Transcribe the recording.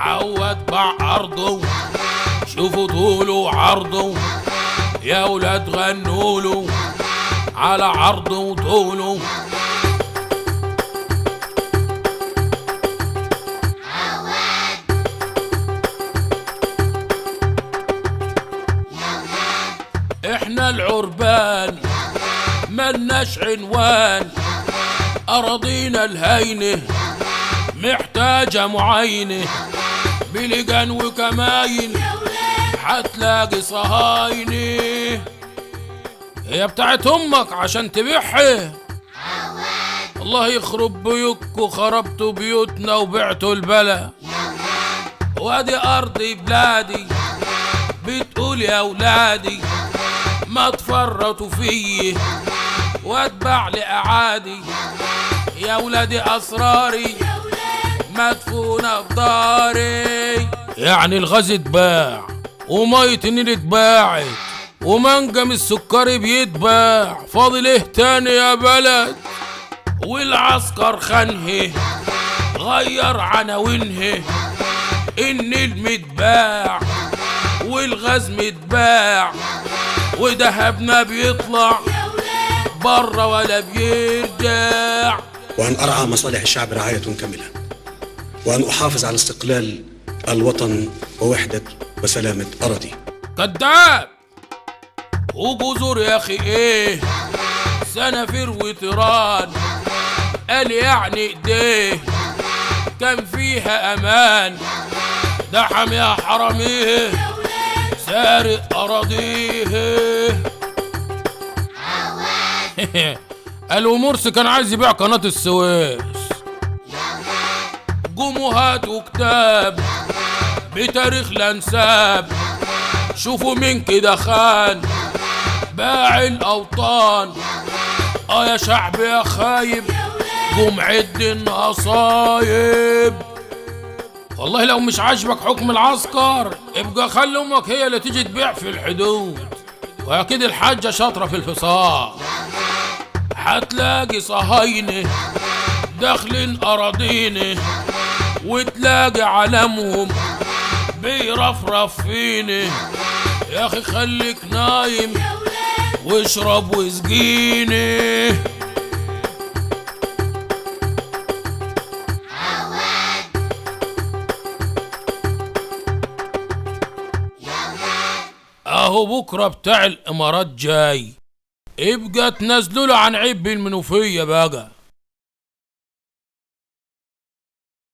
عود باع أرضه، شوفوا طوله وعرضه يا ولاد غنوله على عرضه وطوله. احنا العربان ملناش عنوان، أراضينا الهينة محتاجة معاينة، بلجان وكماين هتلاقي صهاينة. هي بتاعت امك عشان تبيعها. الله يخرب بيوتكوا، خربتوا بيوتنا وبعتوا البلا. وادي ارضي بلادي بتقول يا ولادي ما تفرطوا فيه واتبع لأعادي. يا ولادي اسراري مدفونة في داري. يعني الغاز اتباع ومية النيل اتباعت ومنجم السكري بيتباع، فاضل ايه تاني يا بلد؟ والعسكر خانه غير عناوينه، النيل متباع والغاز متباع ودهبنا بيطلع برا ولا بيرجع. وأن أرعى مصالح الشعب رعاية كاملة، وأن أحافظ على استقلال الوطن ووحدة وسلامة أراضي. كذاب وجذور يا أخي إيه، سنافير وطيران، قال يعني إيديه كان فيها أمان، ده حاميها حراميه سارق أراضيه. قالوا مرسي كان عايز يبيع قناة السويس، قوموا هاتوا كتاب بتاريخ الانساب، شوفوا مين كده خان باع الاوطان. يا شعب يا خايب قوم عد النصايب. والله لو مش عاجبك حكم العسكر ابقى خلي امك هي اللي تيجي تبيع في الحدود، واكيد الحاجة شاطرة في الفصال. هتلاقي صهاينة داخلين اراضينا وتلاقي علمهم بيرفرف فينا. يا اخي خليك نايم واشرب واسقيني. اهو بكره بتاع الامارات جاي، ابقى تنزلوا له عن عيب بالمنوفيه بقى.